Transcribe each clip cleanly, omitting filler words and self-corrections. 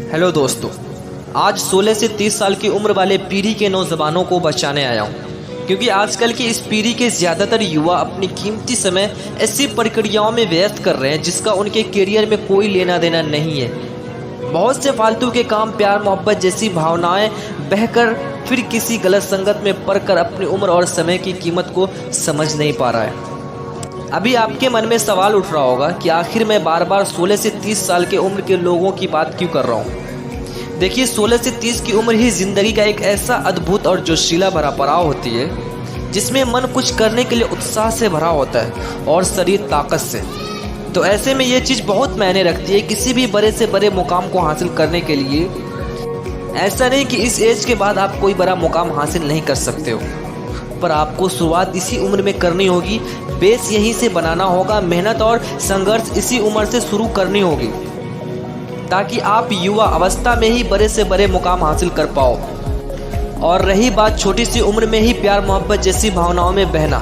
Hello दोस्तों, आज 16 से 30 साल की उम्र वाले पीढ़ी के नौजवानों को बचाने आया हूँ, क्योंकि आजकल की इस पीढ़ी के ज़्यादातर युवा अपनी कीमती समय ऐसी प्रक्रियाओं में व्यस्त कर रहे हैं जिसका उनके करियर में कोई लेना देना नहीं है। बहुत से फालतू के काम, प्यार मोहब्बत जैसी भावनाएं बहकर फिर किसी गलत संगत में पड़कर अपनी उम्र और समय की कीमत को समझ नहीं पा रहा है। अभी आपके मन में सवाल उठ रहा होगा कि आखिर मैं बार बार 16 से 30 साल के उम्र के लोगों की बात क्यों कर रहा हूँ। देखिए, 16 से 30 की उम्र ही ज़िंदगी का एक ऐसा अद्भुत और जोशीला भरा पड़ाव होती है जिसमें मन कुछ करने के लिए उत्साह से भरा होता है और शरीर ताकत से। तो ऐसे में ये चीज़ बहुत मायने रखती है किसी भी बड़े से बड़े मुकाम को हासिल करने के लिए। ऐसा नहीं कि इस एज के बाद आप कोई बड़ा मुकाम हासिल नहीं कर सकते हो, पर आपको शुरुआत इसी उम्र में करनी होगी। बेस यहीं से बनाना होगा, मेहनत और संघर्ष इसी उम्र से शुरू करनी होगी, ताकि आप युवा अवस्था में ही बड़े से बड़े मुकाम हासिल कर पाओ। और रही बात छोटी सी उम्र में ही प्यार मोहब्बत जैसी भावनाओं में बहना,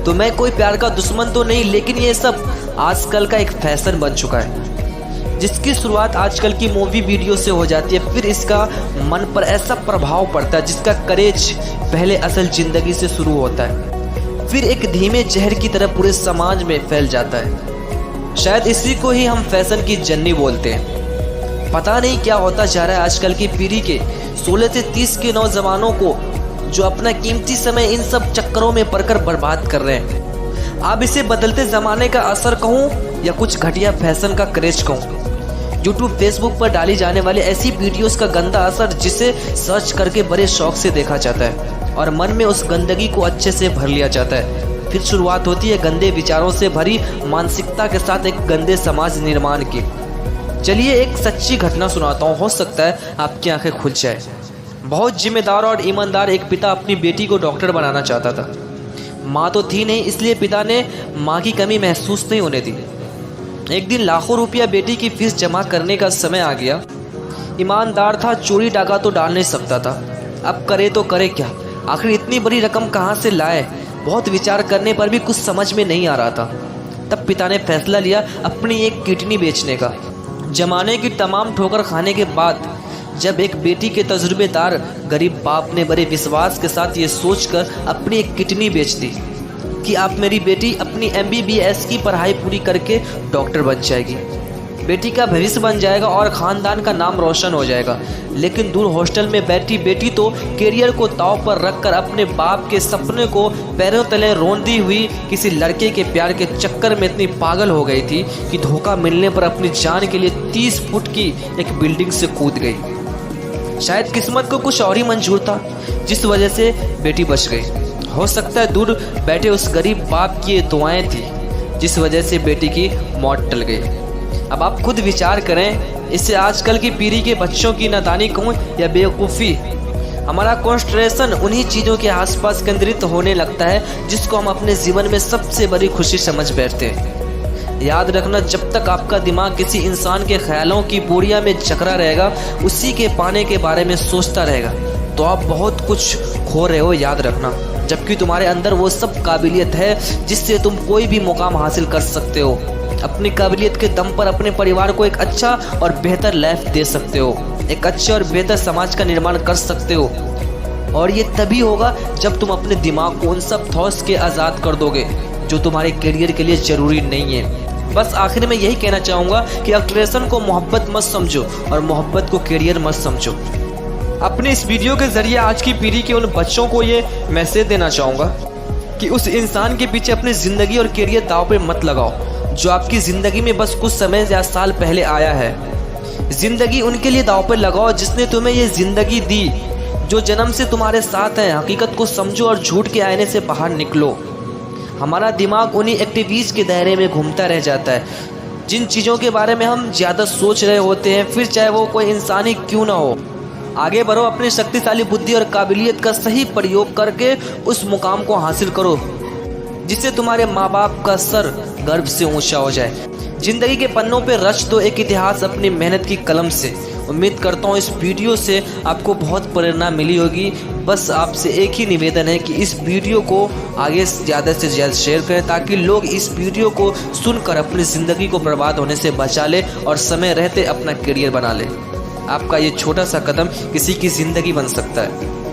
तो मैं कोई प्यार का दुश्मन तो नहीं, लेकिन ये सब आजकल का एक फैशन बन चुका है, जिसकी शुरुआत आजकल की मूवी वीडियो से हो जाती है। फिर इसका मन पर ऐसा प्रभाव पड़ता है जिसका करेज पहले असल जिंदगी से शुरू होता है, फिर एक धीमे जहर की तरह पूरे समाज में फैल जाता है। शायद इसी को ही हम फैशन की जर्नी बोलते हैं। पता नहीं क्या होता जा रहा है आजकल की पीढ़ी के 16 से 30 के नौजवानों को, जो अपना कीमती समय इन सब चक्करों में पड़कर बर्बाद कर रहे हैं। अब इसे बदलते ज़माने का असर कहूँ या कुछ घटिया फैशन का क्रेज कहूँ। यूट्यूब फेसबुक पर डाली जाने वाली ऐसी वीडियोस का गंदा असर, जिसे सर्च करके बड़े शौक से देखा जाता है और मन में उस गंदगी को अच्छे से भर लिया जाता है। फिर शुरुआत होती है गंदे विचारों से भरी मानसिकता के साथ एक गंदे समाज निर्माण की। चलिए एक सच्ची घटना सुनाता हूँ, हो सकता है आपकी आंखें खुल जाए। बहुत जिम्मेदार और ईमानदार एक पिता अपनी बेटी को डॉक्टर बनाना चाहता था। माँ तो थी नहीं, इसलिए पिता ने माँ की कमी महसूस नहीं होने दी। एक दिन लाखों रुपया बेटी की फीस जमा करने का समय आ गया। ईमानदार था, चोरी डाका तो डाल नहीं सकता था। अब करे तो करे क्या, आखिर इतनी बड़ी रकम कहाँ से लाए। बहुत विचार करने पर भी कुछ समझ में नहीं आ रहा था। तब पिता ने फैसला लिया अपनी एक किडनी बेचने का। जमाने की तमाम ठोकर खाने के बाद जब एक बेटी के तजुर्बेदार गरीब बाप ने बड़े विश्वास के साथ ये सोचकर अपनी एक किडनी बेच दी कि आप मेरी बेटी अपनी MBBS की पढ़ाई पूरी करके डॉक्टर बन जाएगी, बेटी का भविष्य बन जाएगा और ख़ानदान का नाम रोशन हो जाएगा। लेकिन दूर हॉस्टल में बैठी बेटी तो करियर को दांव पर रखकर अपने बाप के सपने को पैरों तले रोंदी हुई किसी लड़के के प्यार के चक्कर में इतनी पागल हो गई थी कि धोखा मिलने पर अपनी जान के लिए 30 फुट की एक बिल्डिंग से कूद गई। शायद किस्मत को कुछ और ही मंजूर था, जिस वजह से बेटी बच गई। हो सकता है दूर बैठे उस गरीब बाप की ये दुआएं थी जिस वजह से बेटी की मौत टल गई। अब आप खुद विचार करें, इससे आजकल की पीढ़ी के बच्चों की नादानी कहूँ या बेवकूफ़ी, हमारा कॉन्सेंट्रेशन उन्हीं चीज़ों के आसपास केंद्रित होने लगता है जिसको हम अपने जीवन में सबसे बड़ी खुशी समझ बैठते हैं। याद रखना, जब तक आपका दिमाग किसी इंसान के ख्यालों की बोरिया में जकड़ा रहेगा, उसी के पाने के बारे में सोचता रहेगा, तो आप बहुत कुछ खो रहे हो, याद रखना। जबकि तुम्हारे अंदर वो सब काबिलियत है जिससे तुम कोई भी मुकाम हासिल कर सकते हो। अपनी काबिलियत के दम पर अपने परिवार को एक अच्छा और बेहतर लाइफ दे सकते हो, एक अच्छे और बेहतर समाज का निर्माण कर सकते हो। और ये तभी होगा जब तुम अपने दिमाग को उन सब थॉट्स के आज़ाद कर दोगे जो तुम्हारे करियर के लिए ज़रूरी नहीं है। बस आखिर में यही कहना चाहूँगा कि अल्ट्रेशन को मोहब्बत मत समझो और मोहब्बत को करियर मत समझो। अपने इस वीडियो के ज़रिए आज की पीढ़ी के उन बच्चों को ये मैसेज देना चाहूँगा कि उस इंसान के पीछे अपनी ज़िंदगी और करियर दांव पे मत लगाओ जो आपकी ज़िंदगी में बस कुछ समय या साल पहले आया है। ज़िंदगी उनके लिए दांव पे लगाओ जिसने तुम्हें ये ज़िंदगी दी, जो जन्म से तुम्हारे साथ है। हकीकत को समझो और झूठ के आईने से बाहर निकलो। हमारा दिमाग उन्हीं एक्टिविटीज़ के दायरे में घूमता रह जाता है जिन चीज़ों के बारे में हम ज़्यादा सोच रहे होते हैं, फिर चाहे वो कोई इंसान ही क्यों ना हो। आगे बढ़ो, अपनी शक्तिशाली बुद्धि और काबिलियत का सही प्रयोग करके उस मुकाम को हासिल करो जिससे तुम्हारे माँ बाप का सर गर्व से ऊंचा हो जाए। जिंदगी के पन्नों पे रच दो एक इतिहास अपनी मेहनत की कलम से। उम्मीद करता हूँ इस वीडियो से आपको बहुत प्रेरणा मिली होगी। बस आपसे एक ही निवेदन है कि इस वीडियो को आगे ज़्यादा से ज़्यादा शेयर करें ताकि लोग इस वीडियो को सुनकर अपनी ज़िंदगी को बर्बाद होने से बचा ले और समय रहते अपना करियर बना ले। आपका ये छोटा सा कदम किसी की ज़िंदगी बन सकता है।